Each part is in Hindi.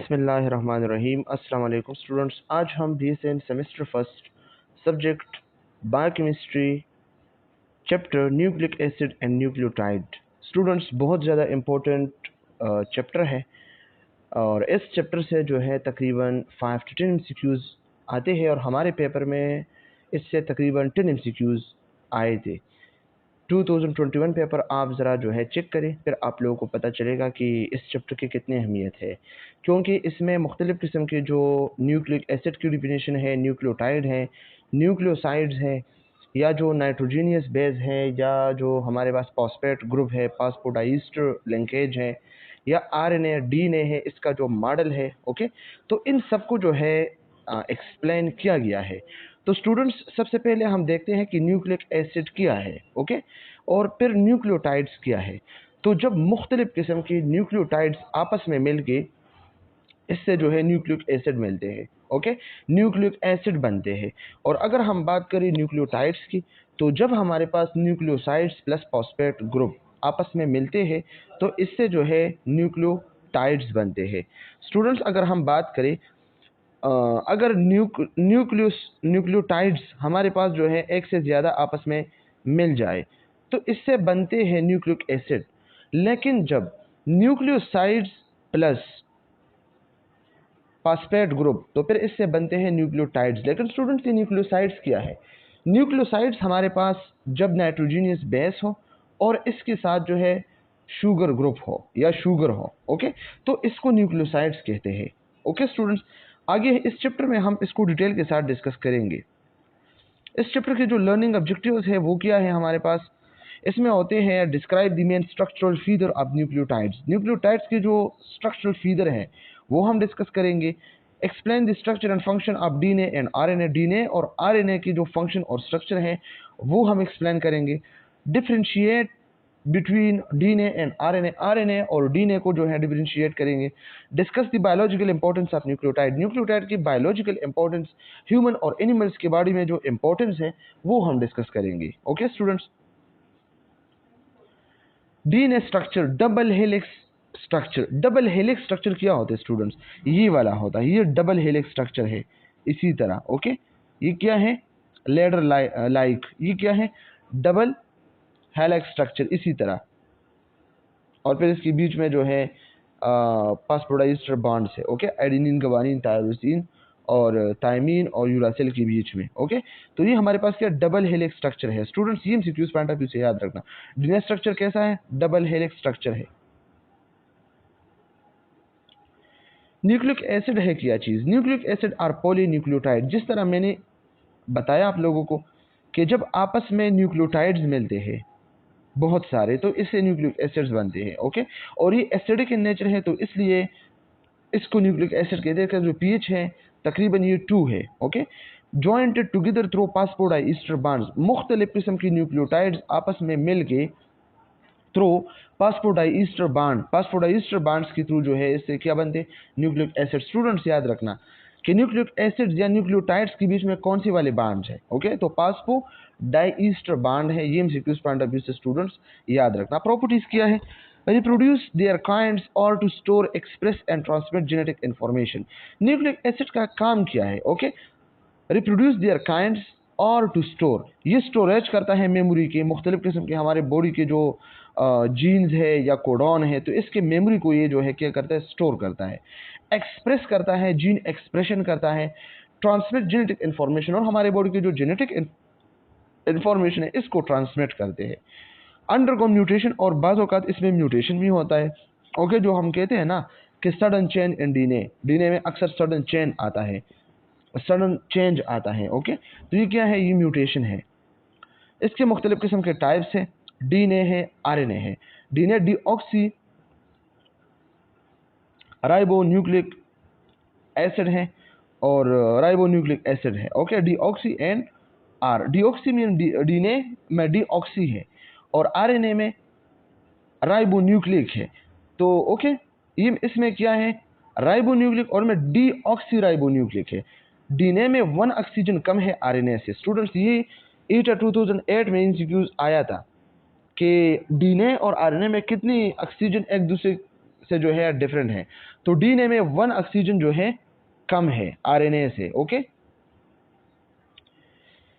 बिस्मिल्लाहिर्रहमानिर्रहीम। अस्सलाम वालेकुम स्टूडेंट्स। आज हम BSN semester first subject biochemistry chapter nucleic acid and nucleotide students बहुत ज़्यादा इम्पोर्टेंट चैप्टर है और इस चैप्टर से जो है तकरीबन 5 to 10 एमसीक्यूज़ आते हैं और हमारे पेपर में इससे तकरीबन 10 एमसीक्यूज़ आए थे। 2021 पेपर आप ज़रा जो है चेक करें, फिर आप लोगों को पता चलेगा कि इस चैप्टर की कितनी अहमियत है, क्योंकि इसमें मुख्तलिफ़ किस्म के जो न्यूक्लिक एसिड की डिफिनेशन है, न्यूक्लियोटाइड है, न्यूक्लियोसाइड्स है, या जो नाइट्रोजीनियस बेस है, या जो हमारे पास फॉस्फेट ग्रुप है, फास्फोडाइस्टर लिंकेज है, या आरएनए डीएनए है, इसका जो मॉडल है, ओके, तो इन सबको जो है एक्सप्लेन किया गया है। तो स्टूडेंट्स सबसे पहले हम देखते हैं कि न्यूक्लिक एसिड क्या है, ओके, और फिर न्यूक्लियोटाइड्स क्या है। तो जब मुख्तलिफ किस्म की न्यूक्लियोटाइड्स आपस में मिल के इससे जो है न्यूक्लिक एसिड मिलते हैं, ओके, न्यूक्लिक एसिड बनते हैं। और अगर हम बात करें न्यूक्लियोटाइड्स की, तो जब हमारे पास न्यूक्लियोसाइड्स प्लस फॉस्फेट ग्रुप आपस में मिलते हैं तो इससे जो है न्यूक्लियोटाइड्स बनते हैं। स्टूडेंट्स अगर हम बात करें अगर न्यूक्लियोटाइड्स हमारे पास जो है एक से ज़्यादा आपस में मिल जाए तो इससे बनते हैं न्यूक्लिक एसिड। लेकिन जब न्यूक्लियोसाइड्स प्लस फॉस्फेट ग्रुप तो फिर इससे बनते हैं न्यूक्लियोटाइड्स। लेकिन स्टूडेंट्स ये न्यूक्लियोसाइड्स क्या है? न्यूक्लियोसाइड्स हमारे पास जब नाइट्रोजीनियस बेस हो और इसके साथ जो है शुगर ग्रुप हो या शुगर हो, ओके, तो इसको न्यूक्लियोसाइड्स कहते हैं। ओके स्टूडेंट्स, आगे इस चैप्टर में हम इसको डिटेल के साथ डिस्कस करेंगे। इस चैप्टर के जो लर्निंग ऑब्जेक्टिव्स है वो क्या है हमारे पास? इसमें होते हैं describe the main structural feature of nucleotides. Nucleotides के जो स्ट्रक्चरल फीचर हैं वो हम डिस्कस करेंगे। Explain the structure and function of DNA and RNA. DNA और आरएनए की जो फंक्शन और स्ट्रक्चर है वो हम एक्सप्लेन करेंगे। Differentiate between DNA and RNA. RNA और डीएनए को जो है डिफरेंशिएट करेंगे। Discuss the biological importance of nucleotide. Nucleotide की बायोलॉजिकल इंपॉर्टेंस, ह्यूमन और एनिमल्स के बॉडी में जो इंपॉर्टेंस है वो हम डिस्कस करेंगे। Okay students, DNA structure, double helix structure. Double helix structure क्या होता है स्टूडेंट्स? ये वाला होता है, ये डबल हेलिक्स स्ट्रक्चर है इसी तरह। ओके, ये क्या है? Ladder like. ये क्या है? डबल हेलिक्स स्ट्रक्चर इसी तरह। और फिर इसके बीच में जो है फास्फोडाइस्टर बॉन्ड्स है, ओके, एडेनिन गुआनिन टायरोसिन और थायमीन और यूरासिल के बीच में। ओके, तो ये हमारे पास क्या डबल हेलिक्स स्ट्रक्चर है स्टूडेंट्स। ये एमसीक्यूज पॉइंट ऑफ व्यू से याद रखना। डीएनए स्ट्रक्चर कैसा है? डबल हेलिक्स स्ट्रक्चर है। न्यूक्लिक एसिड है क्या चीज़? Nucleic acid are polynucleotide. जिस तरह मैंने बताया आप लोगों को कि जब आपस में न्यूक्लियोटाइड्स मिलते हैं बहुत सारे तो इससे न्यूक्लिक एसिड्स बनते हैं। ओके, और ये एसिडिक इन नेचर है तो इसलिए इसको न्यूक्लिक एसिड कहते हैं। जो पीएच है तकरीबन ये 2 है। Okay, jointed together through phosphodiester bonds. मुख्तलिफ किस्म की न्यूक्लियोटाइड्स आपस में मिल के through phosphodiester bond, phosphodiester bonds के थ्रू जो है इससे क्या बनते? Nucleic acid. स्टूडेंट्स याद रखना कि न्यूक्लिक एसिड या न्यूक्लियोटाइड्स के बीच में कौन सी वाले बॉन्ड्स है? ओके, तो फास्फोडाइस्टर बॉन्ड है। ये एमसीक्यूज पॉइंट ऑफ व्यू से स्टूडेंट्स याद रखना। प्रॉपर्टीज क्या है? रिप्रोड्यूस देयर काइंड्स और to store, express and transmit genetic information. Nucleic acid का काम क्या है? ओके, रिप्रोड्यूस देयर काइंड्स और टू स्टोर, ये स्टोरेज करता है मेमोरी के मुख्तलिफ किस्म के हमारे बॉडी के जो जीन्स है या कोडॉन है तो इसके मेमोरी को ये जो है क्या करता है? स्टोर करता है। एक्सप्रेस करता है, जीन एक्सप्रेशन करता है। ट्रांसमिट जेनेटिक इंफॉर्मेशन, और हमारे बॉडी की जो जेनेटिक इंफॉर्मेशन है इसको ट्रांसमिट करते हैं। अंडरगो म्यूटेशन, और बाज़ औक़ात इसमें म्यूटेशन भी होता है। ओके, जो हम कहते हैं ना कि sudden change in DNA, DNA में अक्सर सडन चेंज आता है, सडन चेंज आता है। ओके, तो ये क्या है? ये म्यूटेशन है। इसके मुख्तलिफ किस्म के टाइप्स हैं। डीएनए है, आरएनए है। DNA deoxy ribo nucleic acid है और राइबो न्यूक्लिक एसिड है। Okay, deoxy and R. Deoxy में डीएनए में डीऑक्सी है और आरएनए में राइबो न्यूक्लिक है। तो ओके, ये इसमें क्या है? राइबो न्यूक्लिक और में डीऑक्सी राइबो न्यूक्लिक है। डीएनए में 1 ऑक्सीजन कम है आरएनए से। स्टूडेंट्स ये 2008 में एमसीक्यूज आया था कि डीएनए और आरएनए में कितनी ऑक्सीजन एक दूसरे से जो है डिफरेंट है। तो डीएनए में 1 ऑक्सीजन जो है कम है आरएनए से। Okay,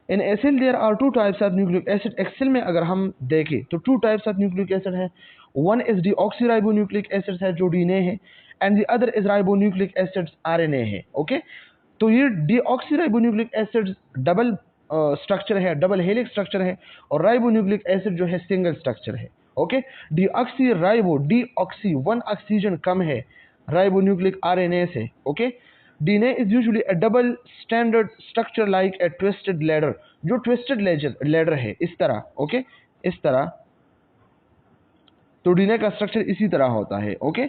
in acid there are 2 types of nucleic acid. Excel में अगर हम देखें तो 2 टाइप्स ऑफ न्यूक्लिक एसिड है। वन इज डीऑक्सीराइबोन्यूक्लिक एसिड है जो डीएनए है, and the other is ribonucleic acids RNA है। ओके, तो ये डीऑक्सीराइबोन्यूक्लिक एसिड डबल स्ट्रक्चर है, डबल हेलिक्स स्ट्रक्चर है, और राइबोन्यूक्लिक एसिड जो है सिंगल स्ट्रक्चर है। ओके, डीऑक्सी 1 ऑक्सीजन कम है राइबोन्यूक्लिक आरएनए से। Okay, DNA is usually a double standard structure like a twisted ladder, जो twisted ladder है इस तरह। ओके, इस तरह, तो DNA का स्ट्रक्चर इसी तरह होता है। Okay,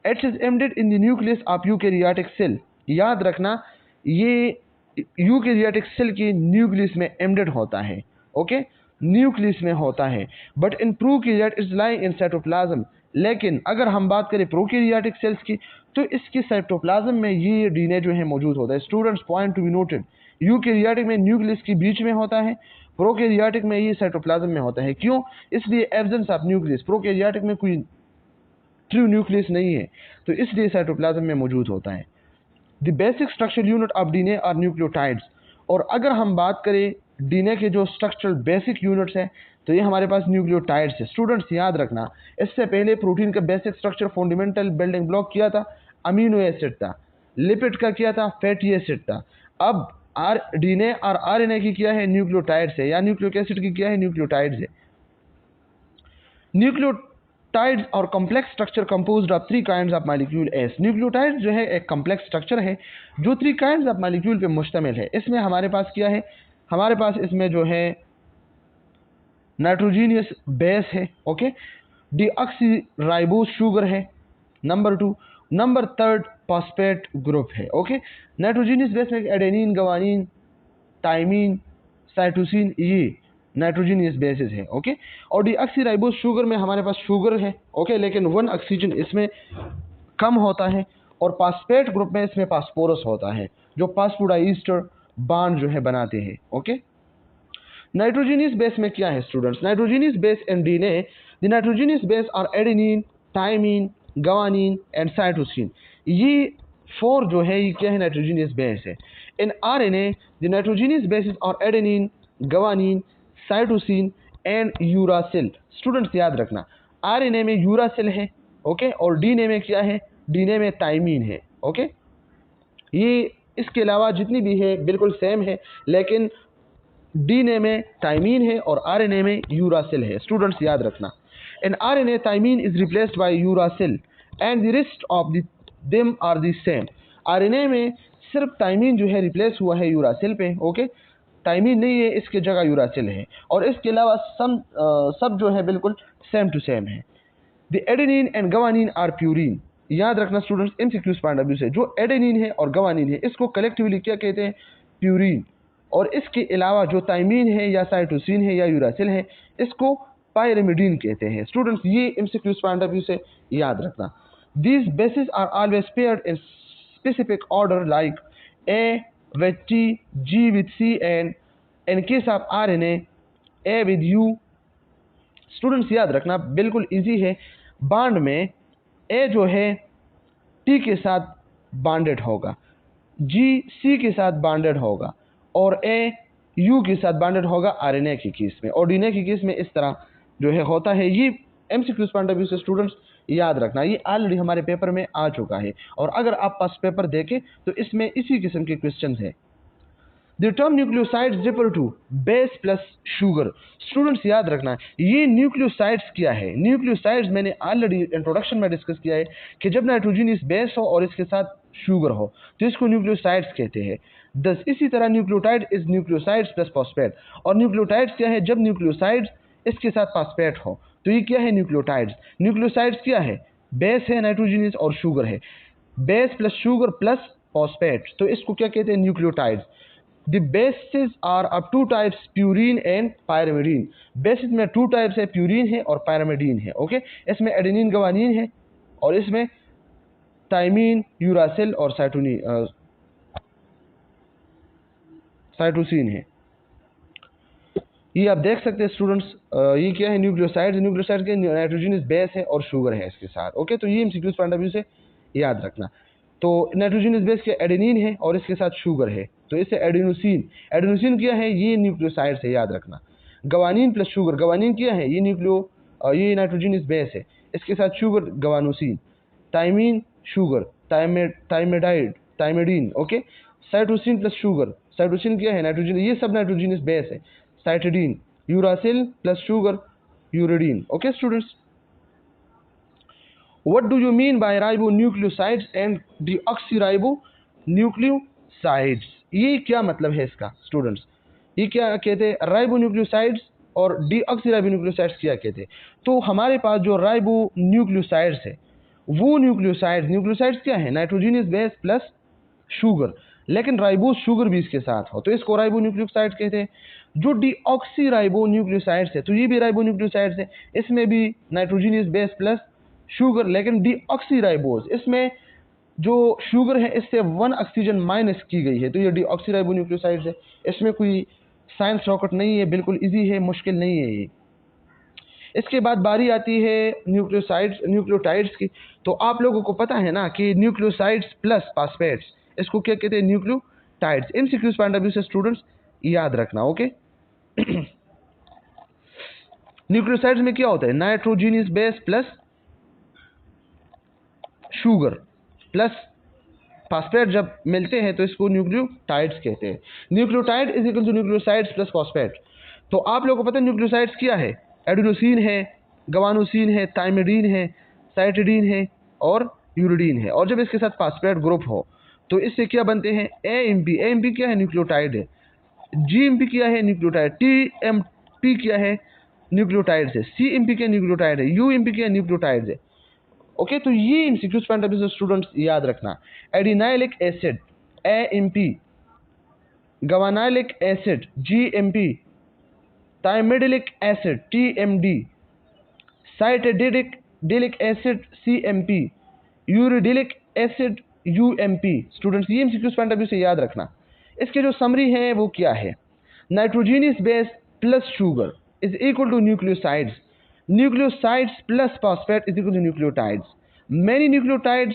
It is embedded in the nucleus of eukaryotic cell। याद रखना ये यूकैरियोटिक सेल की न्यूक्लियस में एम्बेडेड होता है। ओके, न्यूक्लियस में होता है, but in prokaryote is lying in cytoplasm. लेकिन अगर हम बात करें प्रोकैरियोटिक सेल्स की तो इसकी साइटोप्लाज्म में ये डीएनए जो है मौजूद होता है। Students, point to be noted, eukaryotic में न्यूक्लियस के बीच में होता है, प्रोकैरियोटिक में ये साइटोप्लाज्म में होता है। क्यों? इसलिए एब्सेंस ऑफ न्यूक्लियस, प्रोकैरियोटिक में कोई ट्रू न्यूक्लियस नहीं है, तो इसलिए साइटोप्लाज्म में मौजूद होता है। The basic structural unit of DNA are nucleotides. और अगर हम बात करें डीएनए के जो स्ट्रक्चरल बेसिक यूनिट्स हैं तो ये हमारे पास न्यूक्लियोटाइड्स है। स्टूडेंट्स याद रखना, इससे पहले प्रोटीन का basic structure fundamental building block किया था अमीनो एसिड था, लिपिड का किया था फैटी एसिड था। अब डीएनए और आरएनए की किया है न्यूक्लियोटाइड्स है, या न्यूक्लिक एसिड की किया है न्यूक्लियोटाइड्स है। न्यूक्लियोटाइड्स और complex structure composed of 3 kinds of molecule S. Nucleotides जो है एक कॉम्प्लेक्स स्ट्रक्चर है जो 3 काइंड्स ऑफ मॉलिक्यूल पे मुश्तमिल है। इसमें हमारे पास क्या है, हमारे पास इसमें जो है नाइट्रोजीनियस बेस है। ओके, डीऑक्सीराइबोस शुगर है नंबर 2, नंबर 3 फॉस्फेट ग्रुप है। ओके, नाइट्रोजीनियस बेस में एडेनिन, गवानीन, थाइमीन, साइटोसिन, ये नाइट्रोजीनियस बेसिस है। ओके, और डीऑक्सीराइबोस शुगर में हमारे पास शुगर है। ओके, लेकिन 1 ऑक्सीजन इसमें कम होता है, और फॉस्फेट ग्रुप में इसमें फास्फोरस होता है जो फास्फोडाइस्टर बॉन्ड जो है बनाते हैं। ओके, नाइट्रोजीनियस बेस में क्या है students? Nitrogenous base in DNA, the nitrogenous base are adenine, thymine, guanine and cytosine. ये 4 जो है ये क्या है, नाइट्रोजीनियस बेस है। In RNA the nitrogenous bases are adenine, guanine, cytosine and uracil. Students याद रखना, आरएनए में यूरासिल है। ओके, और डीएनए में क्या है, डीएनए में थाइमीन है। ओके, ये इसके अलावा जितनी भी है बिल्कुल सेम है, लेकिन डीएनए में थाइमीन है और आरएनए में यूरासिल है। स्टूडेंट्स याद रखना, in RNA thymine is replaced by uracil and the rest of them are the same. RNA में सिर्फ थाइमीन जो है रिप्लेस हुआ है यूरासिल पे। ओके, थाइमीन नहीं है, इसके जगह यूरासिल है, और इसके अलावा सब जो है बिल्कुल सेम टू सेम है। The adenine and guanine are purine. याद रखना students, MCQs point of view से जो एडेनिन है और गवानीन है इसको कलेक्टिवली क्या कहते हैं, प्यूरिन। और इसके अलावा जो थाइमीन है या साइटोसिन है या यूरासिल है इसको पायरिमिडीन कहते हैं। स्टूडेंट्स ये एमसीक्यूज पॉइंट ऑफ व्यू से याद रखना। These bases are always paired in specific order like A with T, G with C, and in case of RNA A with U. Students याद रखना बिल्कुल इजी है, बॉन्ड में ए जो है टी के साथ बॉन्डेड होगा, जी सी के साथ बॉन्डेड होगा, और ए यू के साथ बॉन्डेड होगा आरएनए के केस में, और डीएनए के केस में इस तरह जो है होता है। ये एमसीक्यूज पॉइंट ऑफ व्यू से स्टूडेंट्स याद रखना, ये ऑलरेडी हमारे पेपर में आ चुका है, और अगर आप पास पेपर देखें तो इसमें इसी किस्म के क्वेश्चन है। The term nucleosides refer to base plus sugar। Students याद रखना ये न्यूक्लियोसाइड्स क्या है। न्यूक्लियोसाइड्स मैंने ऑलरेडी इंट्रोडक्शन में डिस्कस किया है कि जब नाइट्रोजीनियस बेस हो और इसके साथ शुगर हो तो इसको न्यूक्लियोसाइड्स कहते हैं। दस इसी तरह nucleotide is nucleosides plus phosphate. और न्यूक्लियोटाइड्स क्या है, जब न्यूक्लियोसाइड्स इसके साथ फॉस्फेट हो तो ये क्या है, न्यूक्लियोटाइड्स। न्यूक्लियोसाइड्स क्या है, बेस है नाइट्रोजीनियस और शुगर है, base plus sugar plus phosphate, तो इसको क्या कहते हैं, nucleotides. The bases are of 2 types, purine and pyrimidine। Basis में 2 टाइप्स है, प्यूरिन है और पायरामिडीन है। ओके, इसमें एडेनिन गवानीन है और इसमें थाइमीन, यूरासिल और साइटोसिन है। ये आप देख सकते हैं स्टूडेंट्स, ये क्या है, न्यूक्लियोसाइड्स। न्यूक्लियोसाइड्स के नाइट्रोजनस बेस है और शुगर है इसके साथ। ओके, तो ये एमसीक्यूज पॉइंट ऑफ व्यू से याद रखना। तो नाइट्रोजनस बेस के एडेनिन है और इसके साथ शुगर है, तो इससे एडेनोसिन। एडेनोसिन क्या है, ये न्यूक्लियोसाइड्स है, याद रखना। गवानीन प्लस शुगर, गवानीन क्या है, ये नाइट्रोजनस बेस है, इसके साथ sugar guanosine. Thymine sugar, thymidine. Okay, cytosine plus sugar, cytosine क्या है, नाइट्रोजन, ये सब नाइट्रोजनस बेस है, cytidine. Uracil plus sugar, uridine. Okay students, what do you mean by ribonucleosides and deoxyribonucleosides? ये क्या मतलब है इसका स्टूडेंट्स, ये क्या कहते हैं, राइबोन्यूक्लियोसाइड्स और डीऑक्सीराइबोन्यूक्लियोसाइड्स क्या कहते हैं? तो हमारे पास जो राइबोन्यूक्लियोसाइड्स है, वो न्यूक्लियोसाइड्स क्या है, नाइट्रोजनस बेस प्लस शुगर, लेकिन राइबोस शुगर भी इसके साथ हो, तो इसको राइबोन्यूक्लियोसाइड्स कहते हैं। जो डीऑक्सीराइबोन्यूक्लियोसाइड्स है, तो ये भी राइबोन्यूक्लियोसाइड्स है, इसमें भी नाइट्रोजनस बेस प्लस शुगर, लेकिन डीऑक्सीराइबोस, इसमें जो शुगर है इससे 1 ऑक्सीजन माइनस की गई है, तो ये डीऑक्सीराइबोन्यूक्लियोसाइड्स है। इसमें कोई साइंस रॉकेट नहीं है, बिल्कुल इजी है, मुश्किल नहीं है ये। इसके बाद बारी आती है न्यूक्लियोटाइड्स की। तो आप लोगों को पता है ना कि न्यूक्लियोसाइड्स प्लस फॉस्फेट्स, इसको क्या कहते हैं, nucleotides. MCQs point of view से स्टूडेंट्स याद रखना। ओके, न्यूक्लियोसाइड्स में क्या होता है, nitrogenous base plus sugar plus phosphate जब मिलते हैं तो इसको न्यूक्लियोटाइड्स कहते हैं। Nucleotide is equal to nucleosides plus phosphate. तो आप लोगों को पता है न्यूक्लियोसाइड्स क्या है, एडेनोसिन है, गवानोसिन है, थायमिडीन है, साइटिडीन है और यूरिडीन है। और जब इसके साथ फॉस्फेट ग्रुप हो तो इससे क्या बनते हैं, एएमपी। एएमपी क्या है, न्यूक्लियोटाइड है। जीएमपी क्या है, न्यूक्लियोटाइड। टीएमपी क्या है, न्यूक्लियोटाइड्स है। सीएमपी क्या, न्यूक्लियोटाइड है। यूएमपी क्या, न्यूक्लियोटाइड्स है। ओके, तो ये एमसीक्यूज पॉइंट ऑफ व्यू से स्टूडेंट्स याद रखना। Adenylic acid, AMP. Guanylic acid, GMP. Thymidylic acid, TMD. Cytidylic acid, CMP. Uridylic acid, UMP. Students ये एमसीक्यूज पॉइंट ऑफ व्यू से याद रखना। इसके जो समरी है वो क्या है, nitrogenous base plus sugar is equal to nucleosides. Nucleosides plus phosphate is equal to nucleotides. Many nucleotides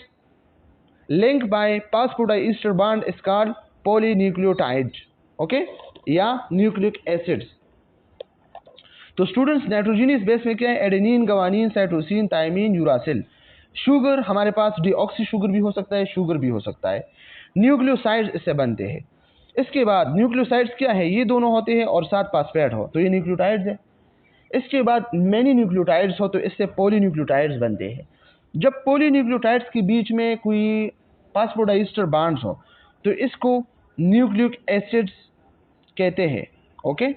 linked by phosphodiester bond is called polynucleotides. Okay, या न्यूक्लिक एसिड्स। तो स्टूडेंट्स नाइट्रोजनस बेस में क्या है, adenine, guanine, cytosine, thymine, uracil. Sugar हमारे पास डीऑक्सी शुगर भी हो सकता है, शुगर भी हो सकता है। न्यूक्लियोसाइड्स इससे बनते हैं। इसके बाद न्यूक्लियोसाइड्स क्या है, ये दोनों होते हैं और साथ फॉस्फेट हो तो ये न्यूक्लियोटाइड्स है। इसके बाद मेनी न्यूक्लियोटाइड्स हो तो इससे पॉलीन्यूक्लियोटाइड्स बनते हैं। जब पॉलीन्यूक्लियोटाइड्स के बीच में कोई फॉस्फोडाइस्टर बॉन्ड्स हो तो इसको न्यूक्लिक एसिड्स कहते हैं। Okay,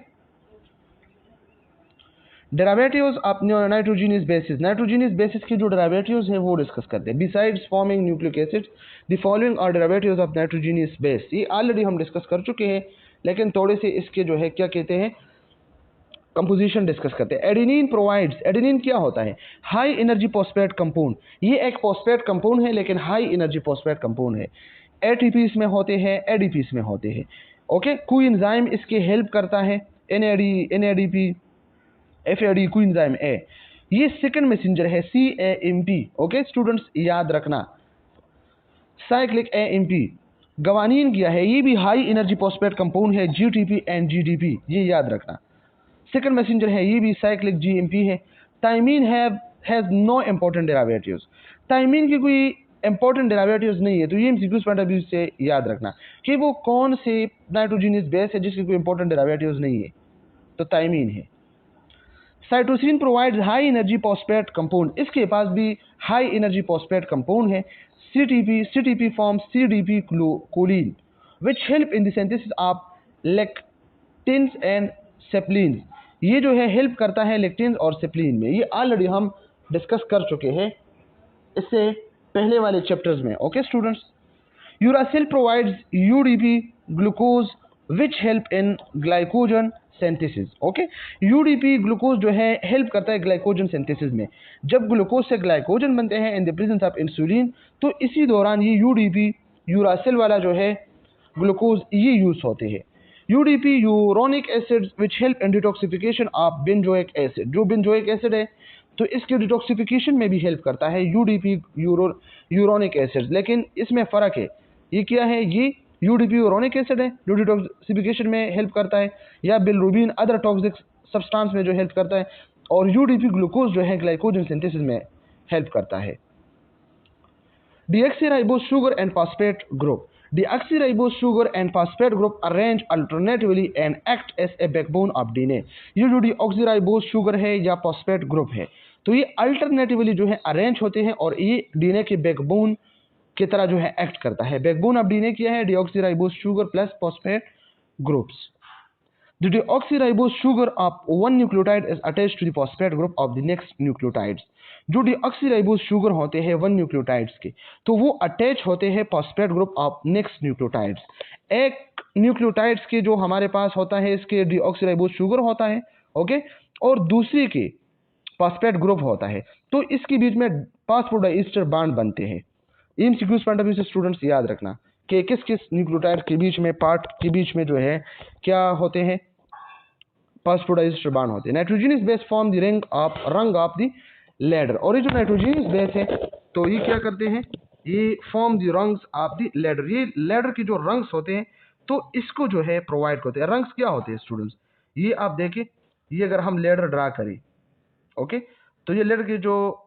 derivatives of nitrogenous bases. Nitrogenous bases की जो डेरिवेटिव्स हैं वो डिस्कस करते हैं। Besides forming nucleic acids the following are derivatives of nitrogenous base. ये ऑलरेडी हम डिस्कस कर चुके हैं, लेकिन थोड़े से इसके जो है क्या कहते हैं, कंपोजिशन डिस्कस करते हैं। एडेनिन प्रोवाइड्स, एडेनिन क्या होता है, हाई एनर्जी फॉस्फेट कंपाउंड। ये एक फॉस्फेट कंपाउंड है लेकिन हाई एनर्जी फॉस्फेट कंपाउंड है। एटीपी इसमें होते हैं, एडीपी इसमें होते हैं। ओके, कोई एंजाइम इसके हेल्प करता है, एनएडीपी, एफएडी, कोई एंजाइम ए। ये सेकंड मैसेंजर है, सीएएमपी। ओके स्टूडेंट्स याद रखना, साइक्लिक एएमपी। गवानीन क्या है, ये भी हाई एनर्जी फॉस्फेट कंपाउंड है, जीटीपी एंड जीडीपी, ये याद रखना। सेकंड मैसेंजर है, ये भी साइक्लिक जीएमपी है। Thymine has no important derivatives. Thymine की कोई इंपॉर्टेंट डेरिवेटिव्स नहीं है, तो ये एमसीक्यूज पॉइंट ऑफ व्यू से याद रखना कि वो कौन से नाइट्रोजनस बेस है जिसकी कोई इंपॉर्टेंट डेरिवेटिव्स नहीं है, तो थायमीन है। Cytosine provides high energy phosphate compound, इसके पास भी हाई एनर्जी फॉस्फेट कंपाउंड है। CTP form CDP choline which help in the synthesis of lectins and seplins. ये जो है हेल्प करता है लेक्टिन्स और सेप्लिन में, ये ऑलरेडी हम डिस्कस कर चुके हैं इससे पहले वाले चैप्टर्स में। Okay students, uracil provides UDP glucose विच हेल्प इन glycogen synthesis. Okay, UDP glucose जो है हेल्प करता है ग्लाइकोजन सिंथेसिस में। जब ग्लूकोज से ग्लाइकोजन बनते हैं in the presence of insulin, तो इसी दौरान ये यूडीपी, यूरासिल वाला जो है ग्लूकोज, ये यूज होते हैं। UDP uronic acid which help in detoxification of benzoic acid, जो बेंजोइक एसिड है तो इसके डिटॉक्सिफिकेशन में भी हेल्प करता है यूडीपी यूरोनिक एसिड। लेकिन इसमें फ़र्क है, ये क्या है, ये यूडीपी यूरोनिक एसिड है जो डिटॉक्सिफिकेशन में हेल्प करता है, या बिलरुबिन अदर टॉक्सिक सब्सटेंस में जो हेल्प करता है, और यूडीपी ग्लूकोज जो है ग्लाइकोजन सिंथेसिस में हेल्प करता है। Deoxyribose sugar and phosphate group. Deoxyribose sugar and phosphate group arrange alternatively and act as a backbone of DNA. ये जो deoxyribose sugar है या phosphate group है तो ये अल्टरनेटिवली जो है अरेंज होते हैं और ये डीएनए के बैकबोन की तरह जो है एक्ट करता है। बैकबोन ऑफ डीएनए क्या है, deoxyribose sugar plus phosphate groups. The deoxyribose sugar of one nucleotide is attached to the phosphate group of the next nucleotides. जो deoxyribose sugar होते हैं वन न्यूक्लियोटाइड्स के तो वो अटैच होते हैं phosphate group of next nucleotides. एक न्यूक्लियोटाइड्स के जो हमारे पास होता है इसके deoxyribose sugar होता है, ओके, और दूसरी के फॉस्फेट ग्रुप होता है, तो इसके बीच में फॉस्फोडाइस्टर बॉन्ड बनते हैं। एमसीक्यूज पॉइंट ऑफ व्यू से स्टूडेंट्स याद रखना कि किस किस न्यूक्लियोटाइड के बीच में पार्ट के बीच में जो है क्या होते हैं, फॉस्फोडाइस्टर बॉन्ड होते हैं। नाइट्रोजनस बेस फॉर्म द रंग ऑफ द लैडर, और ये जो नाइट्रोजनस बेस है तो ये क्या करते हैं, ये form the rungs of the ladder. ये लैडर के जो रंग्स होते हैं तो इसको जो है प्रोवाइड करते हैं। रंग्स क्या होते हैं स्टूडेंट्स, ये आप देखें, ये अगर हम लैडर ड्रा करें, ओके, तो ये लैडर के जो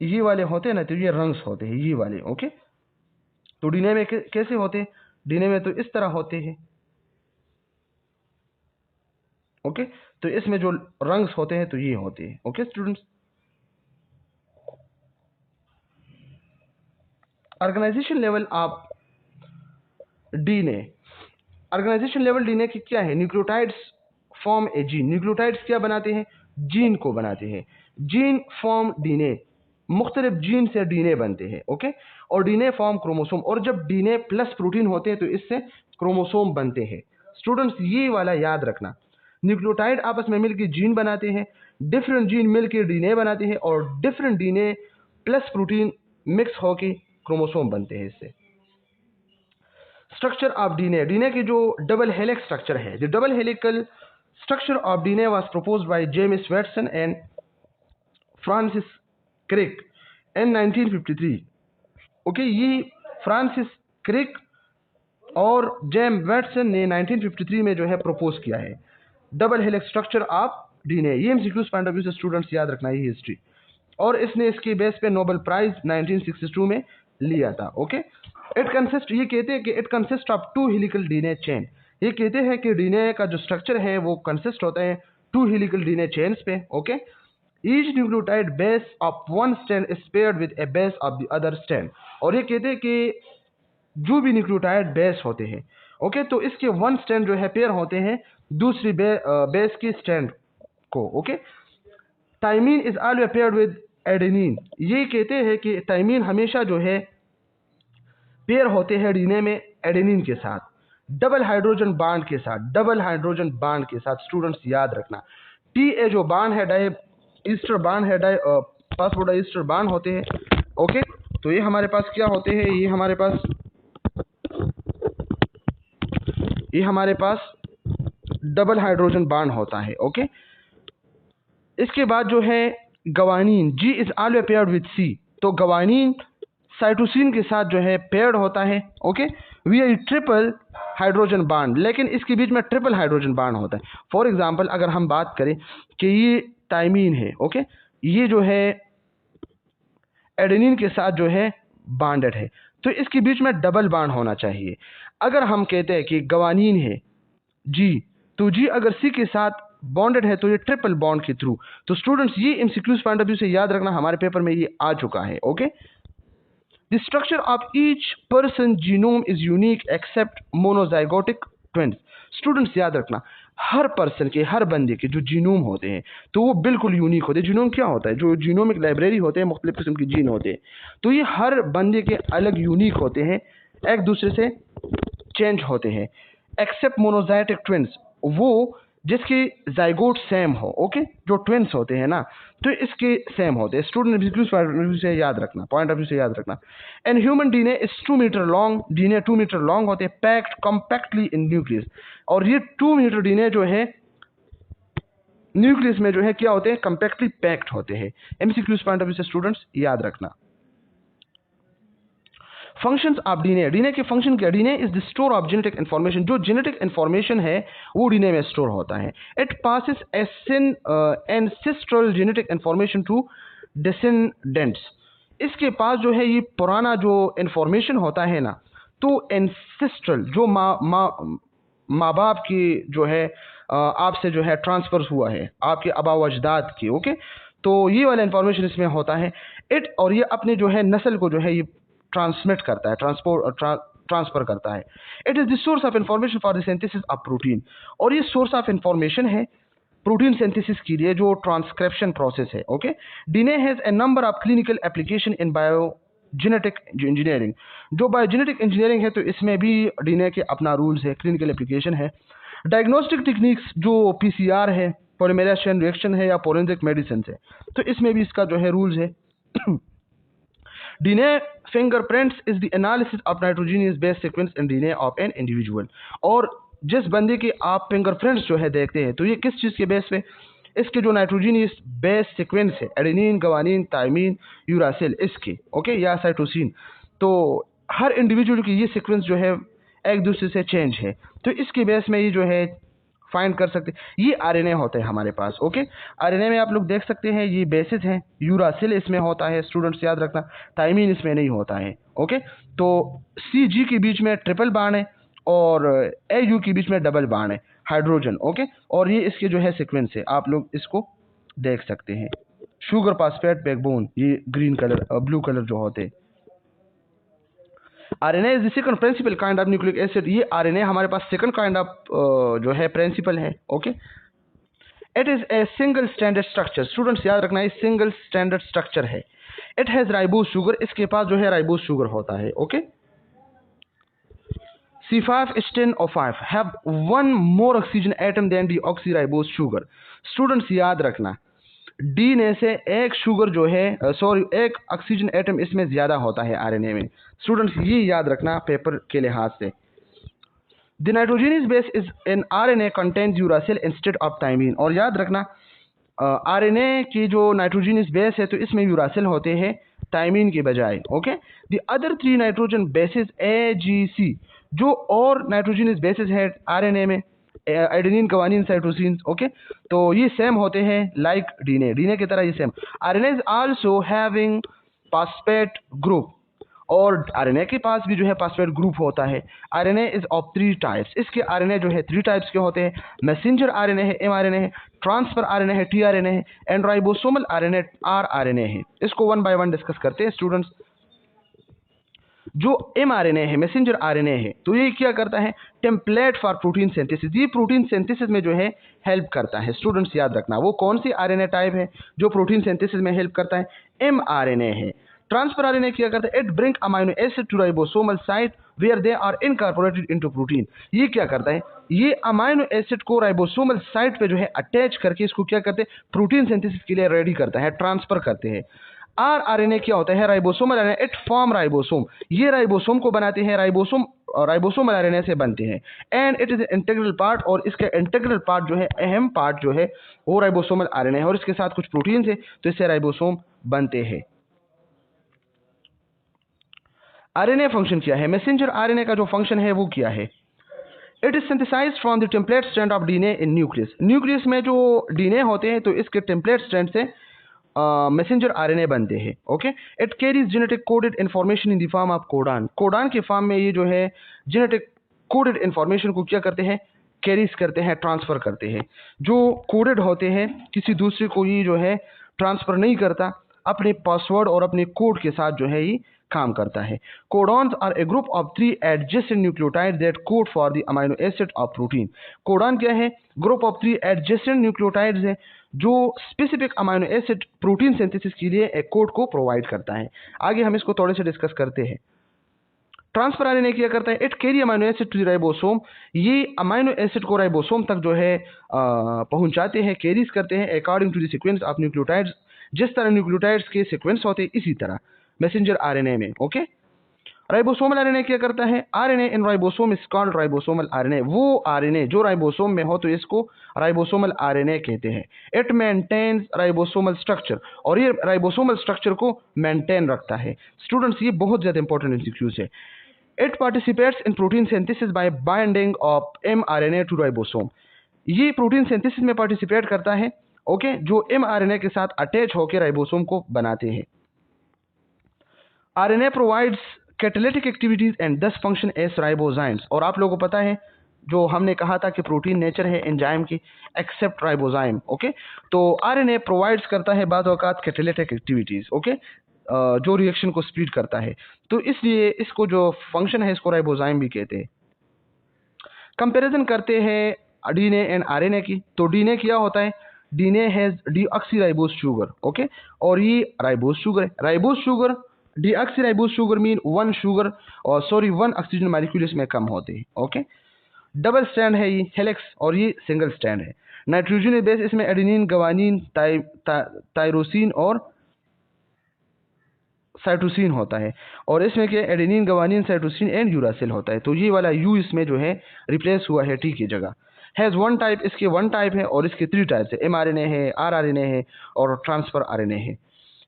ये वाले होते हैं ना तो ये रंग्स होते हैं, ये वाले, ओके। तो डीएनए में कैसे होते हैं, डीएनए में तो इस तरह होते हैं, ओके। तो इसमें जो रंग्स होते हैं तो ये होते हैं, okay students. Organization level of DNA, organization level DNA की क्या है, nucleotides form a gene. Nucleotides क्या बनाते हैं, जीन को बनाते हैं। जीन फॉर्म डीएनए, मुख्तलिफ जीन से डीएनए बनते हैं, ओके। और डीएनए फॉर्म क्रोमोसोम, और जब डीएनए प्लस प्रोटीन होते हैं तो इससे क्रोमोसोम बनते हैं। स्टूडेंट्स ये वाला याद रखना, न्यूक्लियोटाइड आपस में मिलकर जीन बनाते हैं, डिफरेंट जीन मिलकर डीएनए बनाते हैं, और different DNA plus protein mix होकर क्रोमोसोम बनते हैं इससे। स्ट्रक्चर ऑफ डीएनए, डीएनए की जो डबल हेलिक्स स्ट्रक्चर है, the double helical structure of DNA was proposed by James Watson and Francis Crick in 1953, okay. ये फ्रांसिस क्रिक और जेम्स वाटसन ने 1953 में जो है प्रपोज किया है double helix structure of DNA. ये एमसीक्यूज पॉइंट ऑफ व्यू से स्टूडेंट्स याद रखना, ये हिस्ट्री, और इसने इसके बेस पे नोबेल प्राइज 1962 में लिया था, ओके। इट कंसिस्ट, ये कहते हैं कि it consist of 2 helical DNA chain. ये कहते हैं कि डीएनए का जो स्ट्रक्चर है वो कंसिस्ट होता है 2 हेलिकल डीएनए चेन्स पे, okay. Each nucleotide base of one strand is paired with A base of the other strand. और ये कहते हैं कि जो भी न्यूक्लियोटाइड बेस होते हैं, ओके, तो इसके वन स्ट्रैंड जो है पेयर होते हैं दूसरी बेस की स्ट्रैंड को, okay. Thymine is always paired with adenine. ये कहते हैं कि थाइमीन हमेशा जो है पेयर होते हैं डीएनए में एडेनिन के साथ, डबल हाइड्रोजन बॉन्ड के साथ, डबल हाइड्रोजन बॉन्ड के साथ। स्टूडेंट्स याद रखना, टी ए जो बॉन्ड है, डाई ईस्टर बॉन्ड है, फॉस्फोडाइस्टर बॉन्ड होते हैं, ओके। तो ये हमारे पास क्या होते हैं, ये हमारे पास डबल हाइड्रोजन बॉन्ड होता है, ओके। इसके बाद जो है guanine, G is always paired with C. तो गवानीन साइटोसिन के साथ जो है पेयर्ड होता है, okay. We triple hydrogen bond, लेकिन इसके बीच में ट्रिपल हाइड्रोजन बॉन्ड होता है। फॉर एग्जांपल अगर हम बात करें कि ये थाइमीन है, ओके, ये जो है एडेनिन के साथ जो है बॉन्डेड है, तो इसके बीच में डबल बॉन्ड होना चाहिए। अगर हम कहते हैं कि गवानीन है जी, तो जी अगर सी के साथ बॉन्डेड है तो ये ट्रिपल बॉन्ड के थ्रू। तो स्टूडेंट्स ये एमसीक्यूज पॉइंट ऑफ व्यू से याद रखना, हमारे पेपर में ये आ चुका है, okay. The structure of each person genome is unique except monozygotic twins. Students याद रखना, हर पर्सन के, हर बंदे के जो जीनोम होते हैं तो वो बिल्कुल यूनिक होते हैं। जीनोम क्या होता है, जो जीनोमिक लाइब्रेरी होते हैं, मुख्तलिफ किस्म के जीन होते हैं, तो ये हर बंदे के अलग यूनिक होते हैं, एक दूसरे से चेंज होते हैं। एक्सेप्ट मोनोजाइटिक ट्विंस, वो जिसकी जाइगोट सेम हो, ओके, जो ट्विंस होते हैं ना, तो इसके सेम होते हैं। स्टूडेंट से याद रखना, पॉइंट ऑफ व्यू से याद रखना। And human DNA is 2 metre long, DNA 2 metre long होते हैं, पैक्ड कॉम्पैक्टली इन न्यूक्लियस। और ये 2 मीटर डीएनए जो है न्यूक्लियस में जो है क्या होते हैं, कॉम्पैक्टली पैक्ड होते हैं। एमसीक्यूज पॉइंट ऑफ व्यू से स्टूडेंट्स याद रखना। फंक्शंस ऑफ डीएनए, डीएनए के फंक्शन क्या? DNA is the store of genetic information, जो जेनेटिक इन्फॉर्मेशन है वो डीएनए में स्टोर होता है। It passes ancestral genetic information to descendants, इसके पास जो है ये पुराना जो इन्फॉर्मेशन होता है ना, तो एंसेस्ट्रल जो माँ बाप की जो है आपसे जो है ट्रांसफर हुआ है, आपके आबा व अजदाद की, ओके, तो ये वाला इन्फॉर्मेशन इसमें होता है। इट और ये अपने जो है नस्ल को जो है ये ट्रांसमिट करता है, ट्रांसफर करता है। It is the source of information for the synthesis of protein, और ये सोर्स ऑफ इंफॉर्मेशन है प्रोटीन सिंथेसिस के लिए जो ट्रांसक्रिप्शन प्रोसेस है, okay. DNA has a number of clinical application in biogenetic engineering, जो बायोजेनेटिक इंजीनियरिंग है तो इसमें भी डीएनए के अपना रूल्स है, क्लिनिकल एप्लीकेशन है। डायग्नोस्टिक टेक्निक्स जो पीसीआर है, पॉलीमरेज चेन रिएक्शन है या फोरेंसिक मेडिसिन है, तो इसमें भी इसका जो है रूल्स है। DNA fingerprints is the analysis of nitrogenous base sequence in DNA of an individual, और जिस बंदे के आप फिंगरप्रिंट्स जो है देखते हैं तो ये किस चीज़ के बेस पे, इसके जो नाइट्रोजीनियस बेस सीक्वेंस है, एडेनिन, गवानीन, थायमीन, यूरासिल, इसके, ओके, या साइटोसिन, तो हर इंडिविजुअल की ये सीक्वेंस जो है एक दूसरे से चेंज है, तो इसके बेस में ये जो है फाइंड कर सकते हैं। ये आरएनए होते हैं हमारे पास, ओके। आरएनए में आप लोग देख सकते हैं ये बेसिस हैं, यूरासिल इसमें होता है, स्टूडेंट्स याद रखना, थायमीन इसमें नहीं होता है, ओके। तो सी जी के बीच में ट्रिपल बॉन्ड है और ए यू के बीच में डबल बॉन्ड है, हाइड्रोजन, ओके। और ये इसके जो है सीक्वेंस है, आप लोग इसको देख सकते हैं। शुगर फास्फेट बैकबोन, ये ग्रीन कलर ब्लू कलर जो होते हैं। RNA is the second principal kind of nucleic acid, ये आरएनए हमारे पास सेकंड काइंड ऑफ जो है प्रिंसिपल है, okay. It is a single standard structure, students याद रखना, ये सिंगल स्टैंडर्ड स्ट्रक्चर है। इट हैज राइबोज शुगर, इसके पास जो है राइबोज शुगर होता है, okay. C5H10O5 have one more oxygen atom than the oxyribose sugar, students याद रखना, डीएनए से एक शुगर जो है एक ऑक्सीजन एटम इसमें ज्यादा होता है आरएनए में। स्टूडेंट्स ये याद रखना पेपर के लिहाज से। The nitrogenous base is in RNA contains uracil instead of thymine, और याद रखना आरएनए की जो नाइट्रोजेनियस बेस है तो इसमें यूरासिल होते हैं थायमीन के बजाय, okay. The other 3 nitrogen bases AGC, जो और नाइट्रोजेनियस बेसिस है आरएनए में, एडेनिन, गवानीन, साइटोसिन, ओके, तो ये सेम होते हैं लाइक डीएनए की तरह ये same. RNA is also having phosphate group, और आरएनए के पास भी जो है फॉस्फेट ग्रुप होता है। आरएनए इज ऑफ 3 टाइप्स, इसके आरएनए जो है 3 टाइप्स के होते हैं। मैसेंजर आरएनए है, mRNA है, ट्रांसफर आरएनए है, tRNA है, एंड राइबोसोमल आरएनए rRNA है। इसको 1 बाय 1 डिस्कस करते हैं स्टूडेंट्स। जो mRNA है, मैसेंजर आरएनए है, तो ये क्या करता है, टेम्पलेट फॉर प्रोटीन सिंथेसिस, ये प्रोटीन सिंथेसिस में जो है हेल्प करता है। स्टूडेंट्स याद रखना वो कौन सी आरएनए टाइप है जो प्रोटीन सिंथेसिस में हेल्प करता है, mRNA है। ट्रांसफर आरएनए क्या करता है, it bring amino acid to ribosomal site where they are incorporated into protein, ये क्या करता है, ये अमाइनो एसिड को राइबोसोमल साइट पे जो है अटैच करके इसको क्या करते हैं, प्रोटीन सिंथेसिस के लिए रेडी करता है, ट्रांसफर करते हैं। rRNA क्या होता है, ribosomal RNA, it form ribosome, ये राइबोसोम को बनाते हैं, राइबोसोमल आरएनए से बनते हैं। And it is integral part, और इसका इंटीग्रल पार्ट जो है, अहम पार्ट जो है वो राइबोसोमल आरएनए है, और इसके साथ कुछ प्रोटीन है तो इससे राइबोसोम बनते हैं। आरएनए फंक्शन क्या है, मैसेंजर आरएनए का जो फंक्शन है वो क्या है, it is synthesised from the template strand of DNA in nucleus, nucleus में जो डीएनए होते हैं तो इसके टेम्पलेट स्ट्रैंड से मैसेंजर आरएनए बनते हैं, okay. It carries genetic coded information in the form of codon, codon के फॉर्म में ये जो है जेनेटिक कोडेड इंफॉर्मेशन को क्या करते हैं, कैरीज करते हैं, ट्रांसफर करते हैं। जो कोडेड होते हैं किसी दूसरे को ये जो है ट्रांसफर नहीं करता, अपने पासवर्ड और अपने कोड के साथ जो है ये काम करता है। Codons are a group of 3 adjacent nucleotide that code for the amino acid of protein, codon क्या है, ग्रुप ऑफ 3 एडजेसेंट न्यूक्लियोटाइड्स है जो specific amino acid protein synthesis के लिए एक कोड को प्रोवाइड करता है। आगे हम इसको थोड़े से डिस्कस करते हैं। ट्रांसफर आरएनए क्या करता है, it carry amino acid to the ribosome, ये अमाइनो एसिड को राइबोसोम तक जो है पहुंचाते हैं, कैरीज करते हैं according to the sequence of nucleotides, जिस तरह न्यूक्लियोटाइड्स के सीक्वेंस होते हैं इसी तरह मैसेंजर आरएनए में। ओके, राइबोसोमल आरएनए क्या करता है, RNA in ribosome is called ribosomal RNA, वो आरएनए जो राइबोसोम में हो तो इसको राइबोसोमल आरएनए कहते हैं। इट मेंटेन्स राइबोसोमल स्ट्रक्चर, और ये राइबोसोमल स्ट्रक्चर को मेंटेन रखता है। स्टूडेंट्स ये बहुत ज्यादा इंपॉर्टेंट एमसीक्यूज है। It participates in protein synthesis by binding of mRNA to ribosome, ये प्रोटीन सिंथेसिस में पार्टिसिपेट करता है, ओके, जो mRNA के साथ अटैच होकर राइबोसोम को बनाते हैं। RNA provides catalytic activities and दस फंक्शन एज राइबोजाइम्स, और आप लोगों को पता है जो हमने कहा था कि प्रोटीन नेचर है एंजाइम की एक्सेप्ट राइबोजाइम। ओके, तो आरएनए प्रोवाइड्स करता है बाद औकात कैटालिटिक एक्टिविटीज, ओके, जो रिएक्शन को स्पीड करता है, तो इसलिए इसको जो फंक्शन है इसको राइबोजाइम भी कहते हैं। कंपैरिजन करते हैं डीएनए एंड आरएनए की, तो डीएनए क्या होता है, DNA has deoxyribose sugar, okay, और ये राइबोज शुगर है। Ribose sugar, deoxyribose sugar mean one sugar और वन ऑक्सीजन मॉलिक्यूल इसमें कम होते हैं। ओके, डबल स्टैंड है ये हेलिक्स, और ये सिंगल स्टैंड है। नाइट्रोजन बेस इसमें एडेनिन, गवानीन, टायरोसिन और साइटोसिन होता है, और इसमें क्या adenine, guanine, cytosine and uracil होता है, तो ये वाला यू इसमें जो है रिप्लेस हुआ है टी की जगह। हैज़ वन टाइप, इसके वन टाइप है, और इसके थ्री टाइप्स है, mRNA है, rRNA है और ट्रांसफर आरएनए है।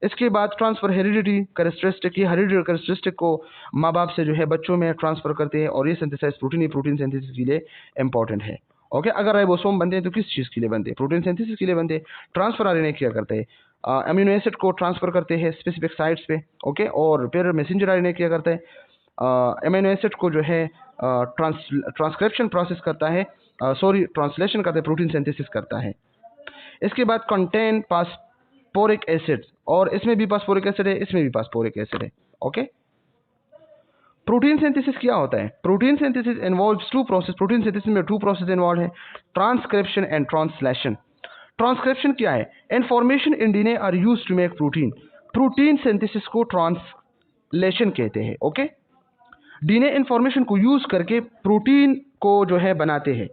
इसके बाद ट्रांसफर हेरिडिटी कैरेक्टरिस्टिक, ये हेरिडिटी कैरेक्टरिस्टिक को माँ बाप से जो है बच्चों में ट्रांसफर करते हैं, और ये सिंथेसाइज प्रोटीन, ये प्रोटीन सिंथेसिस के लिए इंपॉर्टेंट है। ओके, अगर राइबोसोम बनते हैं तो किस चीज़ के लिए बनते हैं, प्रोटीन सिंथेसिस के लिए बनते हैं। ट्रांसफर आरएनए क्या करते हैं, अमीनो एसिड को ट्रांसफर करते हैं स्पेसिफिक साइट्स पे, ओके, और फिर मैसेंजर आरएनए क्या करता है, अमीनो एसिड को जो है ट्रांसक्रिप्शन प्रोसेस करता है, ट्रांसलेशन करता है, प्रोटीन सिंथेसिस करता है। इसके बाद कंटेन फास्फोरिक एसिड, और इसमें भी फास्फोरिक एसिड है, इसमें भी फास्फोरिक एसिड है। ओके, प्रोटीन सिंथेसिस क्या होता है, protein synthesis involves two process, protein synthesis में टू प्रोसेस इन्वॉल्व है, ट्रांसक्रिप्शन एंड ट्रांसलेशन। ट्रांसक्रिप्शन क्या है, information in DNA are used to make protein, protein synthesis को ट्रांसलेशन कहते हैं। ओके, डीएनए इन्फॉर्मेशन को यूज करके प्रोटीन को जो है बनाते हैं।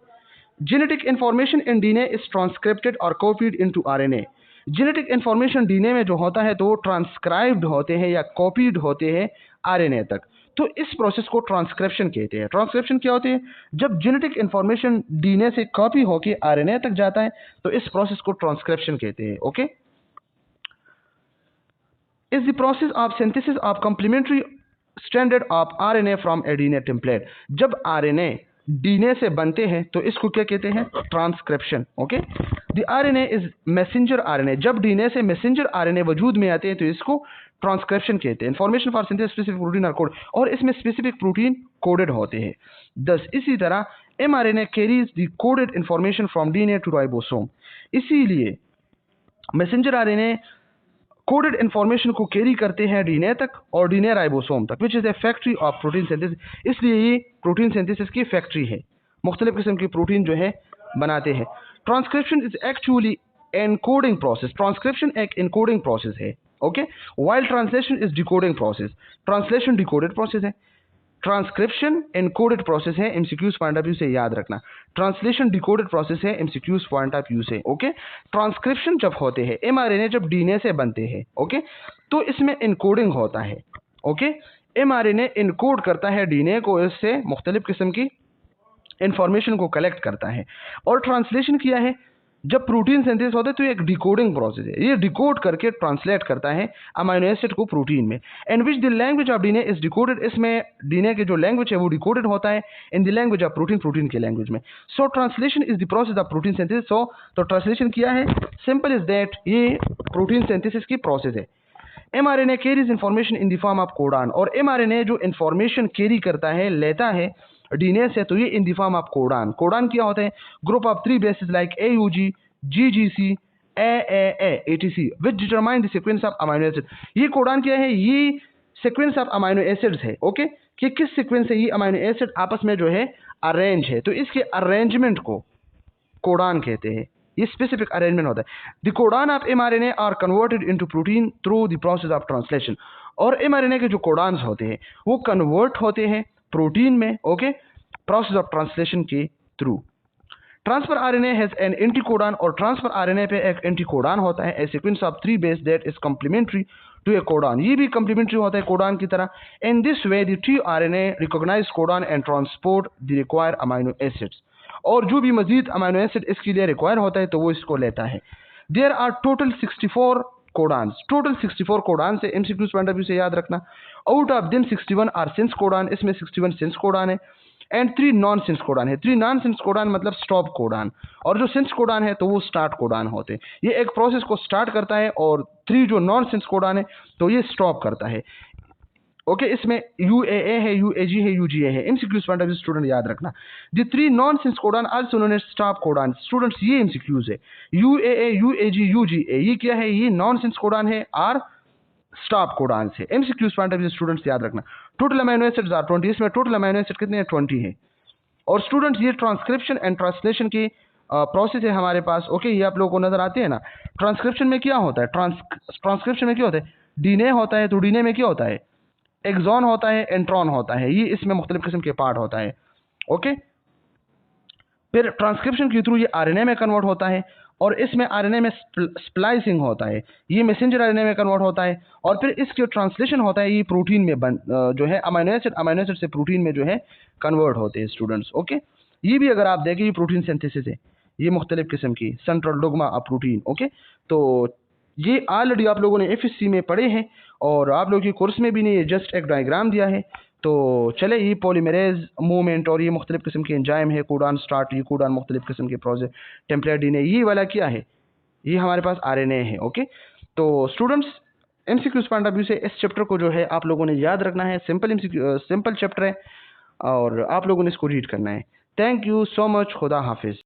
Genetic information in DNA is transcripted और copied into RNA, genetic information DNA में जो होता है तो वो ट्रांसक्राइब्ड होते हैं या कॉपीड होते हैं आरएनए तक, तो इस प्रोसेस को ट्रांसक्रिप्शन कहते हैं। ट्रांसक्रिप्शन क्या होती है, जब जेनेटिक इन्फॉर्मेशन डीएनए से कॉपी होकर आरएनए तक जाता है तो इस प्रोसेस को ट्रांसक्रिप्शन कहते हैं। Okay, is the process of synthesis of complementary standard of RNA from A DNA template, जब आरएनए डीएनए से बनते हैं तो इसको क्या कहते हैं, transcription. Okay, the RNA is messenger RNA, जब डीएनए से मैसेंजर आरएनए वजूद में आते हैं तो इसको ट्रांसक्रिप्शन कहते हैं। Information for synthesis specific protein R code, और इसमें स्पेसिफिक प्रोटीन कोडेड होते हैं। दस इसी तरह mRNA carries the coded information from DNA to ribosome, इसीलिए मैसेंजर आरएनए कोडेड इन्फॉर्मेशन को कैरी करते हैं डीएनए तक और डीएनए राइबोसोम तक, which is a factory of protein synthesis, इसलिए ये प्रोटीन सिंथेसिस की फैक्ट्री है, मुख्तलिफ किस्म की प्रोटीन जो है बनाते हैं। Transcription is actually encoding process, transcription एक एनकोडिंग प्रोसेस है। Okay, while translation is decoding process, translation decoded process है, ट्रांसक्रिप्शन एनकोडेड प्रोसेस है, एमसीक्यूज पॉइंट ऑफ व्यू से याद रखना। ट्रांसलेशन डिकोडेड प्रोसेस है एमसीक्यूज पॉइंट ऑफ व्यू से। ओके, ट्रांसक्रिप्शन जब होते हैं, mRNA जब डीएनए से बनते हैं, ओके, तो इसमें एनकोडिंग होता है। ओके, mRNA एनकोड करता है डीएनए को, इससे मुख्तलिफ किस्म की इंफॉर्मेशन को कलेक्ट करता है। और ट्रांसलेशन किया है, जब प्रोटीन सिंथेसिस होता है तो एक डिकोडिंग प्रोसेस है, ये डिकोड करके ट्रांसलेट करता है अमीनो एसिड को प्रोटीन में, and which the language of DNA is decoded, इसमें डीएनए के जो लैंग्वेज है वो डिकोडेड होता है in the language of protein, protein के लैंग्वेज में। So translation is the process of protein synthesis. So तो ट्रांसलेशन किया है, सिंपल इज दैट, ये प्रोटीन सिंथेसिस की प्रोसेस है। mRNA carries information in the form of codon, और mRNA जो इंफॉर्मेशन कैरी करता है, लेता है डीएनए से, तो ये इन the form of codon. Codon क्या होता है, group of 3 basis like AUG, GGC, AAA, ATC which determine the sequence of amino acid. ये कोडान क्या है, ये सीक्वेंस ऑफ अमीनो एसिड्स है। ओके, कि किस सीक्वेंस से ये अमीनो एसिड आपस में जो है अरेंज है, तो इसके अरेंजमेंट को कोडान कहते हैं, ये स्पेसिफिक अरेंजमेंट होता है। The codon of mRNA are converted into protein through the process of translation, और mRNA के जो कोडान्स होते हैं वो कन्वर्ट होते हैं प्रोटीन में, ओके, प्रोसेस ऑफ ट्रांसलेशन के through. Transfer RNA has an anticodon, और ट्रांसफर आरएनए पे एक एंटीकोडॉन होता है, a sequence of 3 base that is complementary to a codon. ये भी कम्प्लीमेंट्री होता है कोडॉन की तरह। In this way the tRNA recognize codon and transport the required amino acids, और जो भी मजीद अमाइनो एसिड इसके लिए रिक्वायर होता है तो वो इसको लेता है। There are total 64 codons, total 64 codons है, एमसीक्यूज पॉइंट ऑफ व्यू से याद रखना। Out of them 61 are sense codon, इसमें 61 सेंस कोडान है, एंड 3 नॉन सेंस कोडान है। 3 नॉन सेंस कोडान मतलब स्टॉप कोडान, और जो सेंस कोडान है तो वो स्टार्ट कोडान होते हैं। ये एक प्रोसेस को स्टार्ट करता है, और 3 जो नॉन सेंस कोडान है तो ये स्टॉप करता है। ओके, इसमें UAA है, UAG है, UGA है। MCQs point of view student याद रखना। The 3 nonsense codon also known as stop codon. Students ये एमसीक्यूज है, UAA, UAG, UGA, ये क्या है? ये नॉनसेंस कोडान है और स्टॉप कोडान है। MCQs point of view students याद रखना। टोटल अमीनो एसिड्स आर 20, इसमें टोटल अमीनो एसिड कितने हैं? 20 है। और स्टूडेंट्स ये ट्रांसक्रिप्शन एंड ट्रांसलेशन की प्रोसेस है हमारे पास। ओके, ये आप लोगों को नजर आते हैं ना। ट्रांसक्रिप्शन में क्या होता है? ट्रांसक्रिप्शन में क्या होता है? डीएनए होता है, तो डीएनए में क्या होता है? एक्सॉन होता है, एंट्रॉन होता है, ये इसमें मुख्तलिफ किस्म के पार्ट होता है। ओके, फिर ट्रांसक्रिप्शन के थ्रू ये आरएनए में कन्वर्ट होता है, और इसमें आरएनए में स्प्लाइसिंग होता है, ये मैसेंजर आरएनए में कन्वर्ट होता है, और फिर इसके ट्रांसलेशन होता है, ये प्रोटीन में जो है अमीनो एसिड से प्रोटीन में जो है कन्वर्ट होते हैं स्टूडेंट्स। ओके, ये भी अगर आप देखें, ये प्रोटीन सिंथेसिस है, ये मुख्तलिफ किस्म की central dogma of protein. Okay, तो ये ऑलरेडी आप लोगों ने एफएससी में पढ़े हैं, और आप लोगों के कोर्स में भी नहीं, ये जस्ट एक डायग्राम दिया है। तो चले, ये पॉलीमरेज मूवमेंट और ये मुख्तलिफ किस्म के एंजाइम है, कोडान स्टार्ट, ये कोडान मुख्तलिफ किस्म के प्रोसेस, टेम्पलेट डीएनए, ये वाला क्या है? ये हमारे पास आरएनए है। ओके, तो students MCQs point of view से इस चैप्टर को जो है आप लोगों ने याद रखना है। सिंपल चैप्टर है, और आप लोगों ने इसको रीड करना है। Thank you so much. खुदा हाफिज।